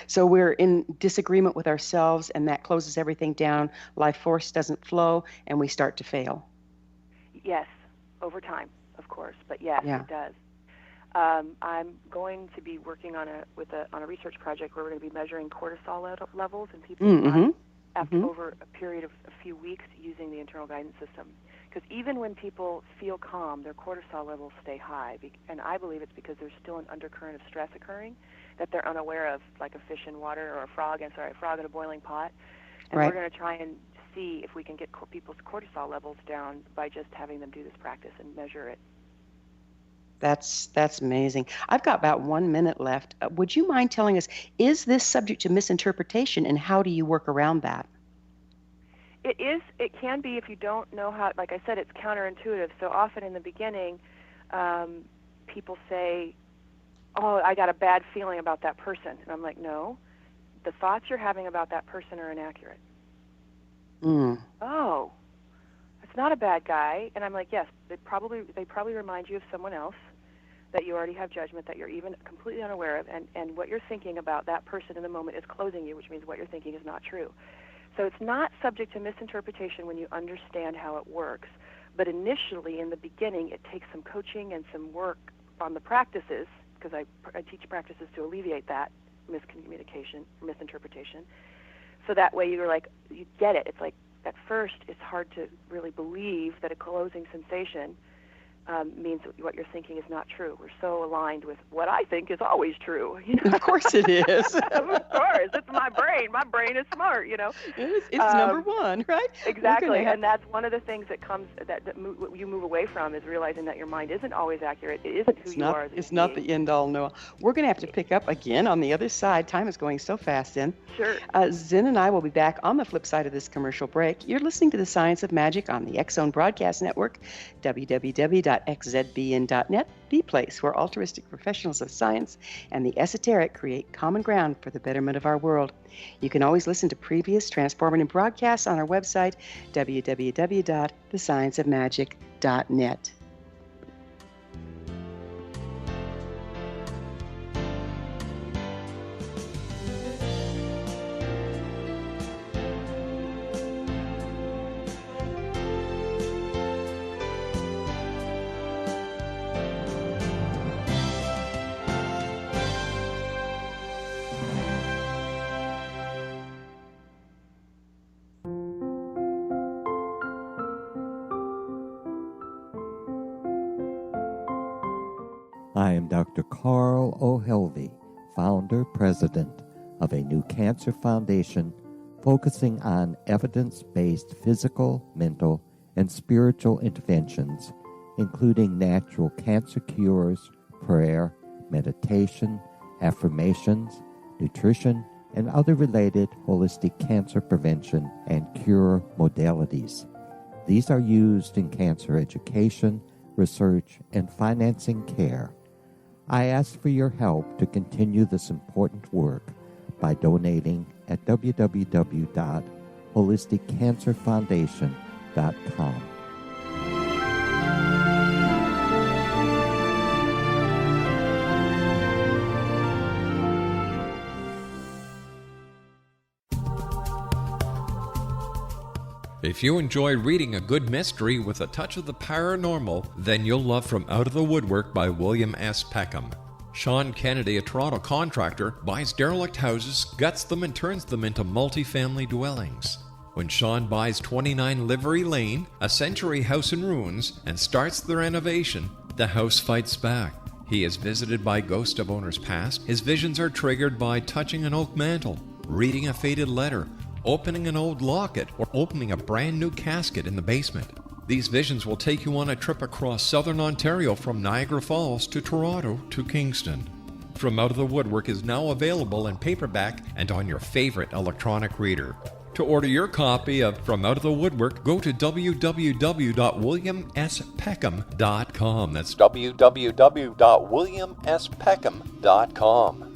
So we're in disagreement with ourselves, and that closes everything down. Life force doesn't flow, and we start to fail. Yes, over time, of course, but yes, Yeah. It does. I'm going to be working on a research project where we're going to be measuring cortisol levels in people's bodies over a period of a few weeks using the internal guidance system. Because even when people feel calm, their cortisol levels stay high, and I believe it's because there's still an undercurrent of stress occurring that they're unaware of, like a fish in water or a frog in a boiling pot. And Right. we're going to try and see if we can get people's cortisol levels down by just having them do this practice and measure it. That's amazing. I've got about 1 minute left. Would you mind telling us, is this subject to misinterpretation, and how do you work around that? It is. It can be if you don't know how. Like I said, it's counterintuitive. So often in the beginning, people say, "Oh, I got a bad feeling about that person," and I'm like, "No, the thoughts you're having about that person are inaccurate." Oh, it's not a bad guy, and I'm like, "Yes, they probably remind you of someone else that you already have judgment, that you're even completely unaware of, and what you're thinking about that person in the moment is closing you, which means what you're thinking is not true." So it's not subject to misinterpretation when you understand how it works. But initially, in the beginning, it takes some coaching and some work on the practices, because I teach practices to alleviate that miscommunication, misinterpretation. So that way you get it. It's like, at first, it's hard to really believe that a closing sensation means that what you're thinking is not true. We're so aligned with what I think is always true. Of course it is. Of course, it's my brain. My brain is smart. It's number one, right? Exactly, and that's one of the things that comes that you move away from is realizing that your mind isn't always accurate. It isn't who you are. It's not the end all, no. We're going to have to pick up again on the other side. Time is going so fast, Zen. Sure. Zen and I will be back on the flip side of this commercial break. You're listening to The Science of Magic on the X Zone Broadcast Network, www.xzbn.net, the place where altruistic professionals of science and the esoteric create common ground for the betterment of our world. You can always listen to previous transformative broadcasts on our website, www.thescienceofmagic.net. I am Dr. Carl O'Helvey, founder, president of a new cancer foundation focusing on evidence-based physical, mental, and spiritual interventions, including natural cancer cures, prayer, meditation, affirmations, nutrition, and other related holistic cancer prevention and cure modalities. These are used in cancer education, research, and financing care. I ask for your help to continue this important work by donating at www.holisticcancerfoundation.com. If you enjoy reading a good mystery with a touch of the paranormal, then you'll love From Out of the Woodwork by William S. Peckham. Sean Kennedy, a Toronto contractor, buys derelict houses, guts them, and turns them into multi-family dwellings. When Sean buys 29 Livery Lane, a century house in ruins, and starts the renovation, the house fights back. He is visited by ghosts of owners past. His visions are triggered by touching an oak mantle, reading a faded letter, opening an old locket, or opening a brand new casket in the basement. These visions will take you on a trip across southern Ontario from Niagara Falls to Toronto to Kingston. From Out of the Woodwork is now available in paperback and on your favorite electronic reader. To order your copy of From Out of the Woodwork, go to www.williamspeckham.com. That's www.williamspeckham.com.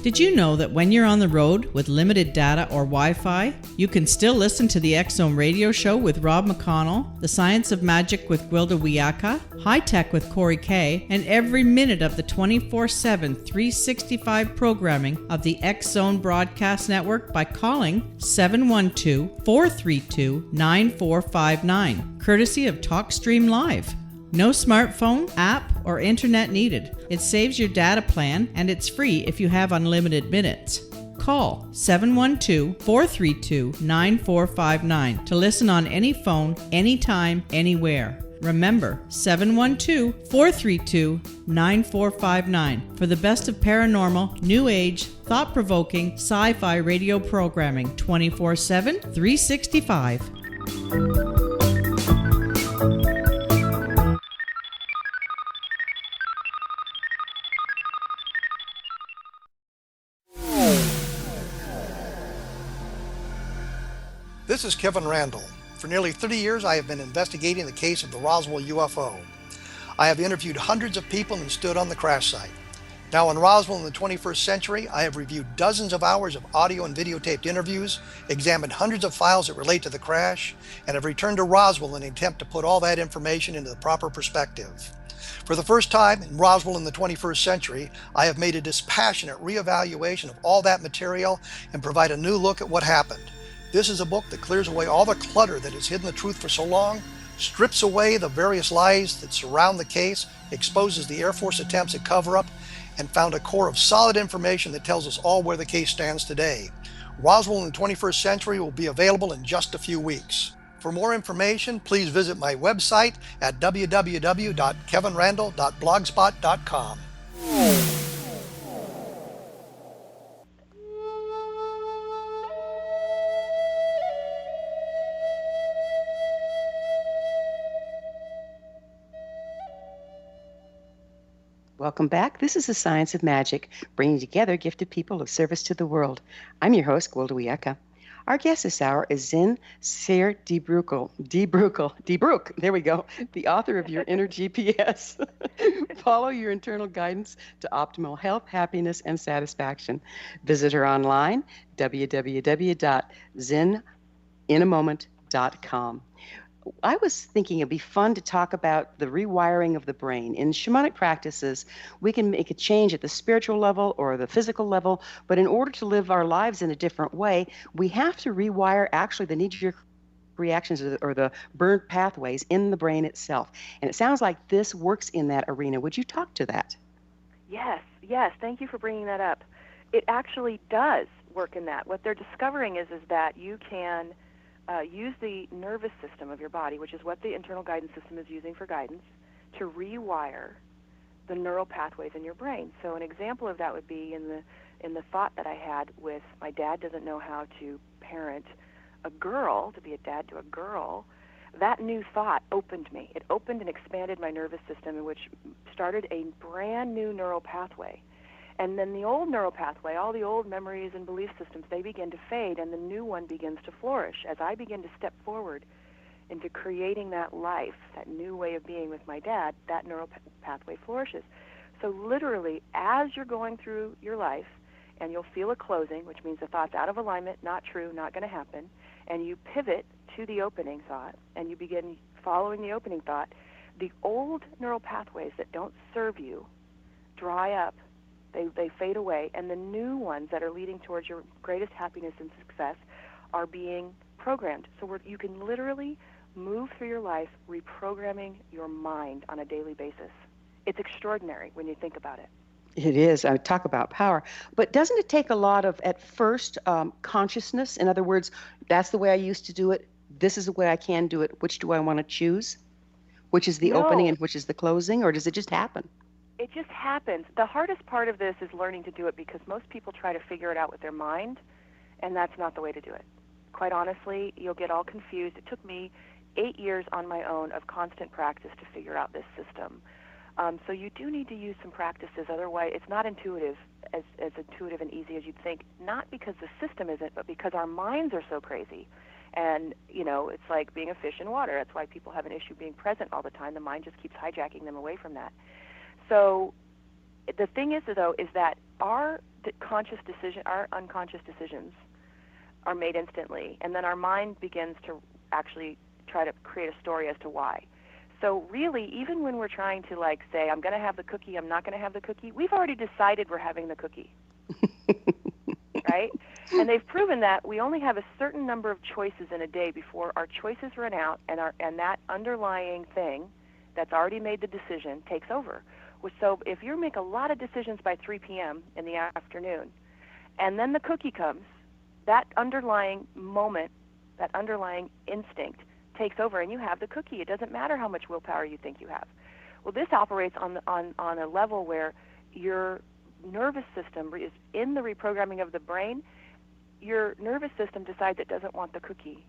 Did you know that when you're on the road with limited data or Wi-Fi, you can still listen to the X-Zone radio show with Rob McConnell, The Science of Magic with Gwilda Wiyaka, High Tech with Corey Kay, and every minute of the 24/7, 365 programming of the X-Zone Broadcast Network by calling 712-432-9459, courtesy of TalkStream Live. No smartphone, app, or internet needed. It saves your data plan, and it's free if you have unlimited minutes. Call 712-432-9459 to listen on any phone, anytime, anywhere. Remember, 712-432-9459 for the best of paranormal, new age, thought-provoking, sci-fi radio programming 24/7, 365. This is Kevin Randall. For nearly 30 years, I have been investigating the case of the Roswell UFO. I have interviewed hundreds of people and stood on the crash site. Now in Roswell in the 21st century, I have reviewed dozens of hours of audio and videotaped interviews, examined hundreds of files that relate to the crash, and have returned to Roswell in an attempt to put all that information into the proper perspective. For the first time in Roswell in the 21st century, I have made a dispassionate reevaluation of all that material and provide a new look at what happened. This is a book that clears away all the clutter that has hidden the truth for so long, strips away the various lies that surround the case, exposes the Air Force attempts at cover-up, and found a core of solid information that tells us all where the case stands today. Roswell in the 21st century will be available in just a few weeks. For more information, please visit my website at www.kevinrandall.blogspot.com. Welcome back. This is The Science of Magic, bringing together gifted people of service to the world. I'm your host, Gwilda Wiyaka. Our guest this hour is Zen Cryar DeBrücke. There we go. The author of Your Inner GPS. Follow your internal guidance to optimal health, happiness, and satisfaction. Visit her online, www.zeninAmoment.com. I was thinking it'd be fun to talk about the rewiring of the brain. In shamanic practices, we can make a change at the spiritual level or the physical level, but in order to live our lives in a different way, we have to rewire actually the knee-jerk reactions or the burnt pathways in the brain itself. And it sounds like this works in that arena. Would you talk to that? Yes. Thank you for bringing that up. It actually does work in that. What they're discovering is that you can use the nervous system of your body, which is what the internal guidance system is using for guidance, to rewire the neural pathways in your brain. So an example of that would be in the thought that I had with my dad doesn't know how to parent a girl, to be a dad to a girl. That new thought opened me. It opened and expanded my nervous system, which started a brand new neural pathway. And then the old neural pathway, all the old memories and belief systems, they begin to fade, and the new one begins to flourish. As I begin to step forward into creating that life, that new way of being with my dad, that neural pathway flourishes. So literally, as you're going through your life, and you'll feel a closing, which means the thought's out of alignment, not true, not going to happen, and you pivot to the opening thought, and you begin following the opening thought, the old neural pathways that don't serve you dry up. They fade away, and the new ones that are leading towards your greatest happiness and success are being reprogrammed. So you can literally move through your life reprogramming your mind on a daily basis. It's extraordinary when you think about it. It is. I talk about power. But doesn't it take a lot of, at first, consciousness? In other words, that's the way I used to do it. This is the way I can do it. Which do I want to choose? Which is the opening and which is the closing? Or does it just happen? It just happens. The hardest part of this is learning to do it, because most people try to figure it out with their mind, and that's not the way to do it. Quite honestly, you'll get all confused. It took me 8 years on my own of constant practice to figure out this system. So you do need to use some practices. Otherwise, it's not intuitive, as intuitive and easy as you'd think, not because the system isn't, but because our minds are so crazy. And, it's like being a fish in water. That's why people have an issue being present all the time. The mind just keeps hijacking them away from that. So the thing is, though, is that our unconscious decisions are made instantly, and then our mind begins to actually try to create a story as to why. So really, even when we're trying to say, I'm going to have the cookie, I'm not going to have the cookie, we've already decided we're having the cookie, right? And they've proven that we only have a certain number of choices in a day before our choices run out, and that underlying thing that's already made the decision takes over. So if you make a lot of decisions by 3 p.m. in the afternoon, and then the cookie comes, that underlying moment, that underlying instinct takes over, and you have the cookie. It doesn't matter how much willpower you think you have. Well, this operates on a level where your nervous system is in the reprogramming of the brain. Your nervous system decides it doesn't want the cookie.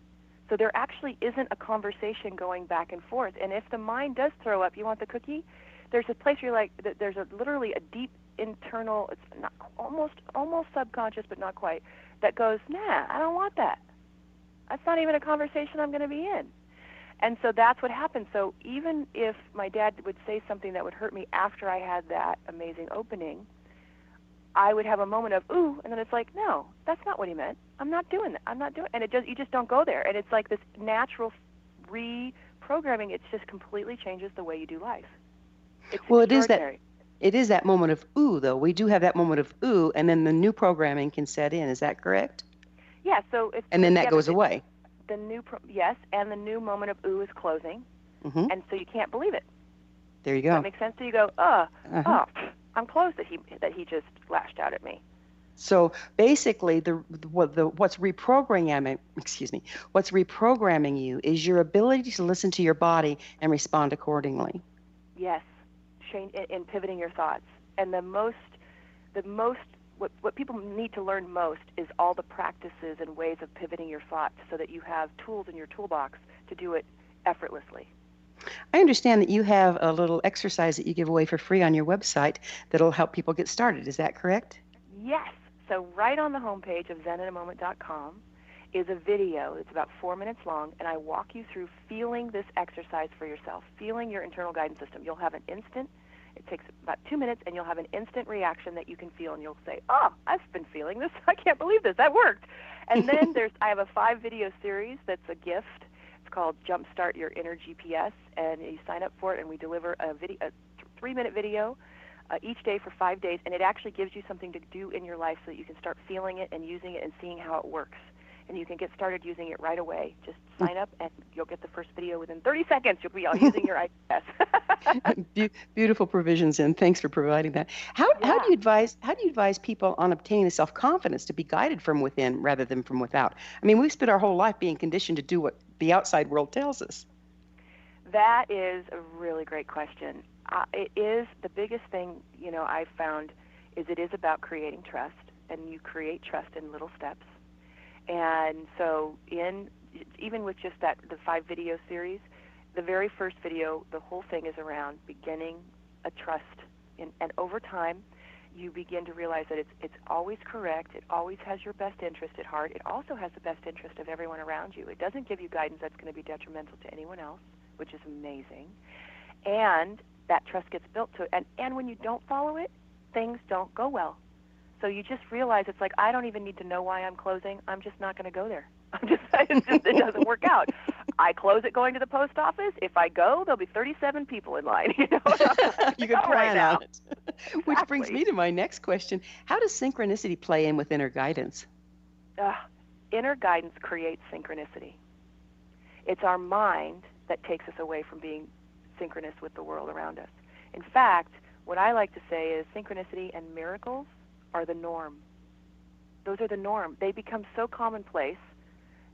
So there actually isn't a conversation going back and forth. And if the mind does throw up, you want the cookie, there's a place where you're like, there's literally a deep internal, it's not almost subconscious, but not quite, that goes, nah, I don't want that. That's not even a conversation I'm going to be in. And so that's what happened. So even if my dad would say something that would hurt me after I had that amazing opening, I would have a moment of, ooh, and then it's like, no, that's not what he meant. I'm not doing that. I'm not doing it. And you just don't go there. And it's like this natural reprogramming. It just completely changes the way you do life. It's extraordinary. It is that moment of ooh, though. We do have that moment of ooh, and then the new programming can set in. Is that correct? Yeah. So and then that goes away. Yes, and the new moment of ooh is closing, and so you can't believe it. There you go. Does that make sense? So you go, I'm close that he just lashed out at me. So basically, what's reprogramming you is your ability to listen to your body and respond accordingly. Yes, change in pivoting your thoughts. And what people need to learn most is all the practices and ways of pivoting your thoughts so that you have tools in your toolbox to do it effortlessly. I understand that you have a little exercise that you give away for free on your website that'll help people get started. Is that correct? Yes. So right on the homepage of ZenInAMoment.com is a video. It's about 4 minutes long, and I walk you through feeling this exercise for yourself, feeling your internal guidance system. You'll have it takes about 2 minutes, and you'll have an instant reaction that you can feel, and you'll say, oh, I've been feeling this. I can't believe this. That worked. And then I have a 5-video series that's a gift. It's called Jumpstart Your Inner GPS, and you sign up for it, and we deliver a 3-minute video each day for 5 days, and it actually gives you something to do in your life so that you can start feeling it and using it and seeing how it works. And you can get started using it right away. Just sign up, and you'll get the first video within 30 seconds. You'll be all using your IPS. Beautiful provisions, and thanks for providing that. How do you advise people on obtaining the self-confidence to be guided from within rather than from without? I mean, we've spent our whole life being conditioned to do what the outside world tells us. That is a really great question. It is the biggest thing I've found is it is about creating trust, and you create trust in little steps. And so even with just the 5-video series, the very first video, the whole thing is around beginning a trust. And over time, you begin to realize that it's always correct. It always has your best interest at heart. It also has the best interest of everyone around you. It doesn't give you guidance that's going to be detrimental to anyone else, which is amazing. And that trust gets built to it. And when you don't follow it, things don't go well. So you just realize it's like, I don't even need to know why I'm closing. I'm just not going to go there. It doesn't work out. I close it going to the post office. If I go, there'll be 37 people in line. You can plan on it. Exactly. Which brings me to my next question. How does synchronicity play in with inner guidance? inner guidance creates synchronicity. It's our mind that takes us away from being synchronous with the world around us. In fact, what I like to say is synchronicity and miracles are the norm. Those are the norm. They become so commonplace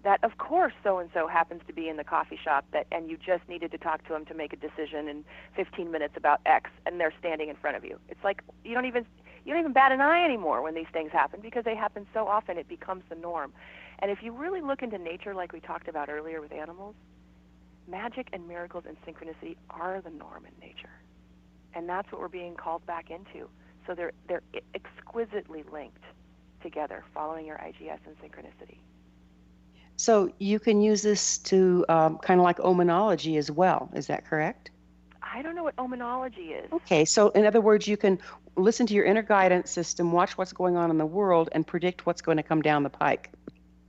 that, of course, so-and-so happens to be in the coffee shop and you just needed to talk to them to make a decision in 15 minutes about X, and they're standing in front of you. It's like you don't even bat an eye anymore when these things happen, because they happen so often it becomes the norm. And if you really look into nature, like we talked about earlier with animals, magic and miracles and synchronicity are the norm in nature. And that's what we're being called back into. So they're exquisitely linked together, following your IGS and synchronicity. So you can use this to kind of like omenology as well. Is that correct? I don't know what omenology is. Okay, so in other words, you can listen to your inner guidance system, watch what's going on in the world, and predict what's going to come down the pike.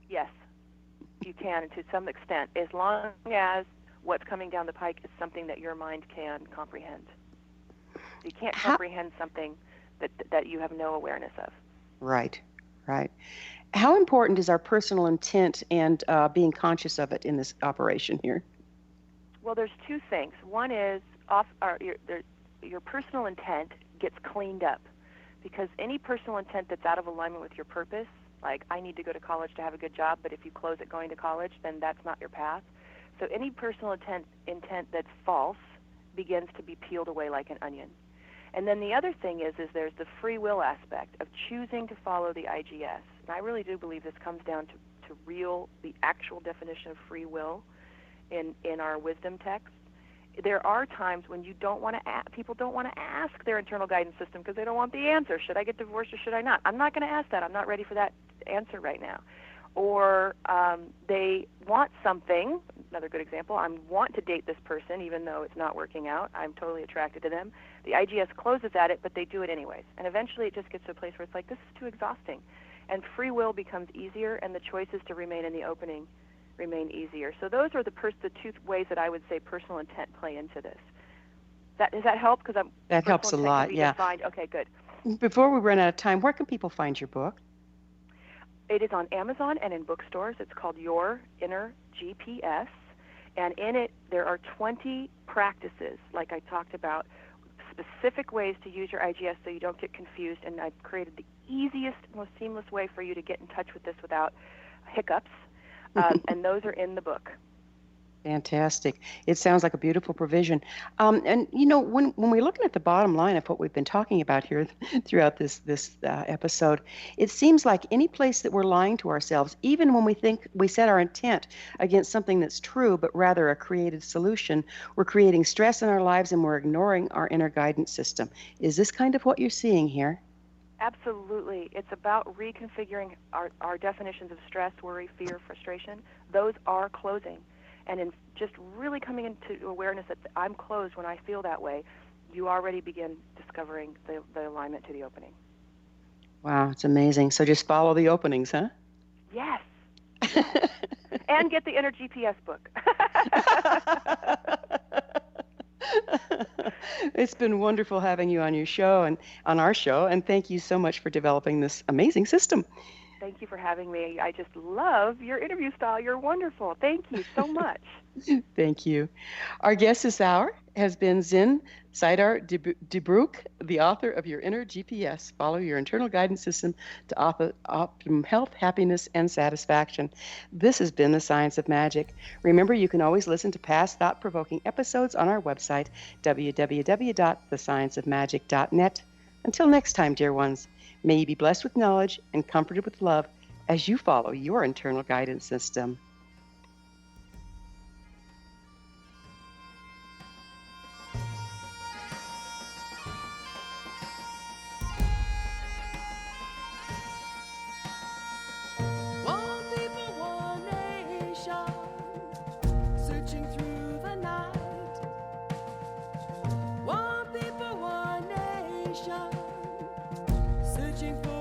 Yes, you can to some extent, as long as what's coming down the pike is something that your mind can comprehend. You can't comprehend something that you have no awareness of. Right, right. How important is our personal intent and being conscious of it in this operation here? Well, there's two things. One is your personal intent gets cleaned up, because any personal intent that's out of alignment with your purpose, like I need to go to college to have a good job, but if you close it going to college, then that's not your path. So any personal intent that's false begins to be peeled away like an onion. And then the other thing is there's the free will aspect of choosing to follow the IGS. And I really do believe this comes down to the actual definition of free will in our wisdom text. There are times when people don't want to ask their internal guidance system because they don't want the answer. Should I get divorced or should I not? I'm not going to ask that. I'm not ready for that answer right now. Or they want something. Another good example, I want to date this person even though it's not working out. I'm totally attracted to them. The IGS closes at it, but they do it anyways. And eventually it just gets to a place where it's like, this is too exhausting. And free will becomes easier, and the choices to remain in the opening remain easier. So those are the two ways that I would say personal intent play into this. Does that help? That helps a lot, yeah. Defined. Okay, good. Before we run out of time, where can people find your book? It is on Amazon and in bookstores. It's called Your Inner GPS. And in it, there are 20 practices, like I talked about, specific ways to use your IGS so you don't get confused. And I've created the easiest, most seamless way for you to get in touch with this without hiccups. And those are in the book. Fantastic. It sounds like a beautiful provision. And, you know, when we're looking at the bottom line of what we've been talking about here throughout this episode, it seems like any place that we're lying to ourselves, even when we think we set our intent against something that's true, but rather a created solution, we're creating stress in our lives and we're ignoring our inner guidance system. Is this kind of what you're seeing here? Absolutely. It's about reconfiguring our definitions of stress, worry, fear, frustration. Those are closing. And in just really coming into awareness that I'm closed when I feel that way, you already begin discovering the alignment to the opening. Wow, it's amazing. So just follow the openings, huh? Yes. And get the Inner GPS book. It's been wonderful having you on your show and on our show, and thank you so much for developing this amazing system. Thank you for having me. I just love your interview style. You're wonderful. Thank you so much. Thank you. Our guest this hour has been Zen Cryar DeBrücke, the author of Your Inner GPS. Follow your internal guidance system to optimum health, happiness, and satisfaction. This has been The Science of Magic. Remember, you can always listen to past thought-provoking episodes on our website, www.thescienceofmagic.net. Until next time, dear ones, may you be blessed with knowledge and comforted with love as you follow your internal guidance system. One people, one nation, searching through the night. One people, one nation, searching for